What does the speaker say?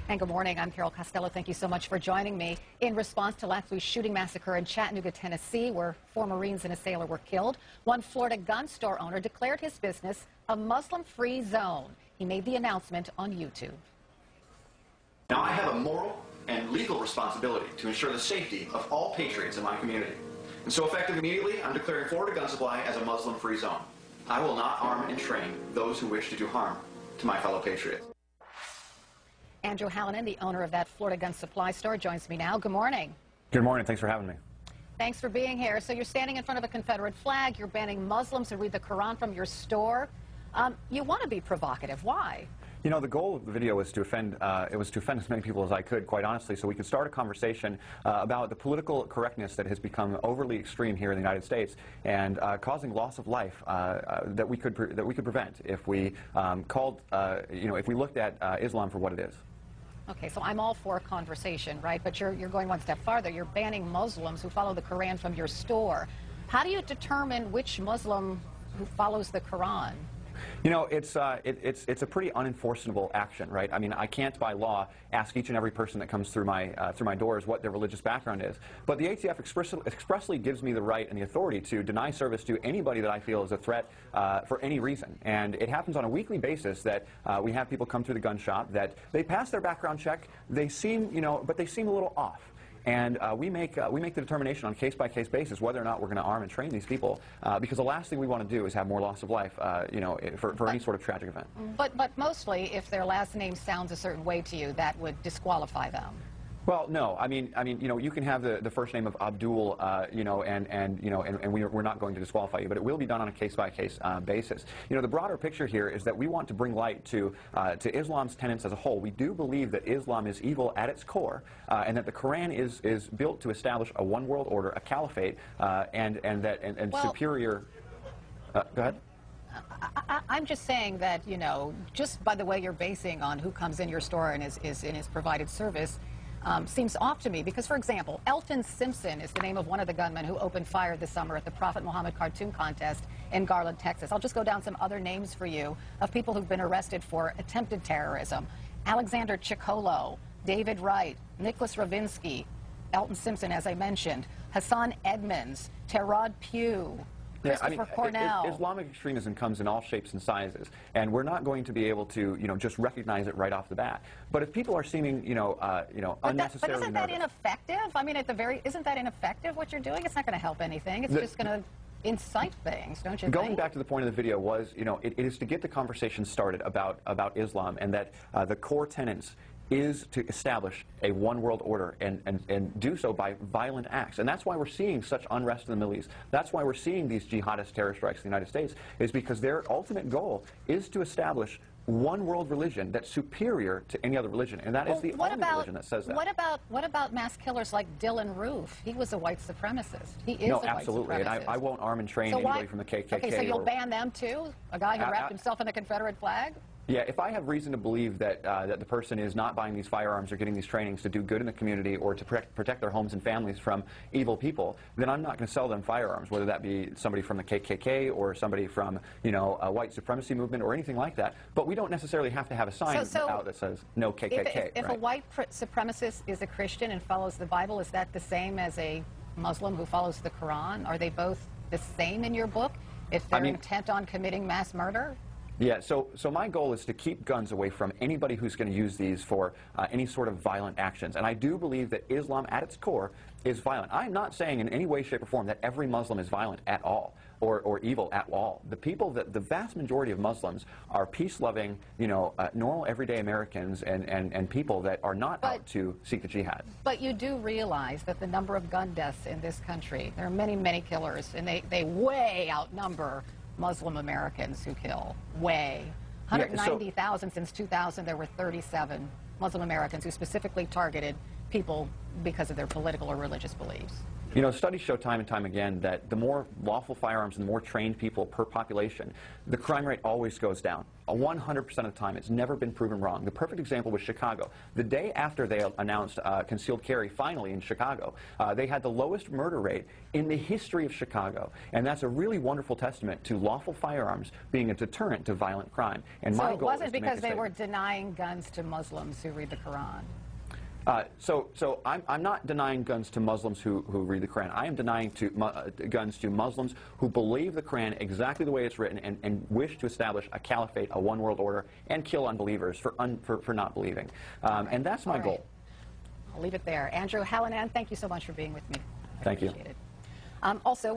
And good morning. I'm Carol Costello. Thank you so much for joining me. In response to last week's shooting massacre in Chattanooga, Tennessee, where 4 Marines and a sailor were killed, one Florida gun store owner declared his business a Muslim-free zone. He made the announcement on YouTube. Now, I have a moral and legal responsibility to ensure the safety of all patriots in my community. And so, effective immediately, I'm declaring Florida Gun Supply as a Muslim-free zone. I will not arm and train those who wish to do harm to my fellow patriots. Andrew Hallinan, the owner of that Florida Gun Supply store, joins me now. Good morning. Good morning. Thanks for having me. Thanks for being here. So you're standing in front of a Confederate flag. You're banning Muslims to read the Quran from your store. You want to be provocative. Why? You know, the goal of the video was to offend, as many people as I could, quite honestly, so we could start a conversation about the political correctness that has become overly extreme here in the United States and causing loss of life that we could prevent if we if we looked at Islam for what it is. Okay, so I'm all for a conversation, right? But you're going one step farther. You're banning Muslims who follow the Quran from your store. How do you determine which Muslim who follows the Quran? You know, it's a pretty unenforceable action, right? I mean, I can't by law ask each and every person that comes through my doors what their religious background is. But the ATF expressly gives me the right and the authority to deny service to anybody that I feel is a threat for any reason. And it happens on a weekly basis that we have people come through the gun shop that they pass their background check. They seem, but they seem a little off. And we make the determination on a case-by-case basis whether or not we're going to arm and train these people, because the last thing we want to do is have more loss of life, for any sort of tragic event. But mostly, if their last name sounds a certain way to you, that would disqualify them. Well, no. I mean, you can have the first name of Abdul, and we're not going to disqualify you, but it will be done on a case-by-case basis. You know, the broader picture here is that we want to bring light to Islam's tenets as a whole. We do believe that Islam is evil at its core, and that the Quran is built to establish a one-world order, a caliphate, and well, superior. Go ahead. I'm just saying that, just by the way you're basing on who comes in your store and is provided service, seems off to me because, for example, Elton Simpson is the name of one of the gunmen who opened fire this summer at the Prophet Muhammad cartoon contest in Garland, Texas. I'll just go down some other names for you of people who've been arrested for attempted terrorism. Alexander Chicolo, David Wright, Nicholas Ravinsky, Elton Simpson, as I mentioned, Hassan Edmonds, Terod Pugh, Christopher Cornell. Islamic extremism comes in all shapes and sizes, and we're not going to be able to, just recognize it right off the bat. But if people are seeming, unnecessarily but isn't that ineffective? I mean, isn't that ineffective what you're doing? It's not going to help anything. It's just going to incite things, don't you think? Going back to the point of the video was, it is to get the conversation started about Islam, and that the core tenets is to establish a one-world order and do so by violent acts. And that's why we're seeing such unrest in the Middle East. That's why we're seeing these jihadist terror strikes in the United States, is because their ultimate goal is to establish one world religion that's superior to any other religion, and that is the only religion that says that. What about mass killers like Dylan Roof? He was a white supremacist. He is no, a absolutely, white supremacist. and I won't arm and train anybody from the KKK. Okay, so you'll ban them too? A guy who wrapped himself in the Confederate flag? Yeah, if I have reason to believe that that the person is not buying these firearms or getting these trainings to do good in the community or to protect their homes and families from evil people, then I'm not going to sell them firearms, whether that be somebody from the KKK or somebody from, a white supremacy movement or anything like that. But we don't necessarily have to have a sign out that says no KKK. If a white supremacist is a Christian and follows the Bible, is that the same as a Muslim who follows the Quran? Are they both the same in your book if they're intent on committing mass murder? Yeah, so my goal is to keep guns away from anybody who's going to use these for any sort of violent actions. And I do believe that Islam, at its core, is violent. I'm not saying in any way, shape, or form that every Muslim is violent at all or evil at all. The vast majority of Muslims are peace-loving, normal, everyday Americans and people that are not out to seek the jihad. But you do realize that the number of gun deaths in this country, there are many, many killers, and they way outnumber Muslim Americans who kill. Way. 190,000 since 2000, there were 37 Muslim Americans who specifically targeted people because of their political or religious beliefs. You know, studies show time and time again that the more lawful firearms and the more trained people per population, the crime rate always goes down. 100% of the time. It's never been proven wrong. The perfect example was Chicago. The day after they announced concealed carry finally in Chicago, they had the lowest murder rate in the history of Chicago. And that's a really wonderful testament to lawful firearms being a deterrent to violent crime. And so my it goal wasn't is to because make a they were statement. denying guns to Muslims who read the Quran? So I'm not denying guns to Muslims who read the Quran. I am denying guns to Muslims who believe the Quran exactly the way it's written and wish to establish a caliphate, a one world order, and kill unbelievers for not believing. And that's my goal. I'll leave it there. Andrew Hallinan, thank you so much for being with me. Thank you. Appreciate it. Also,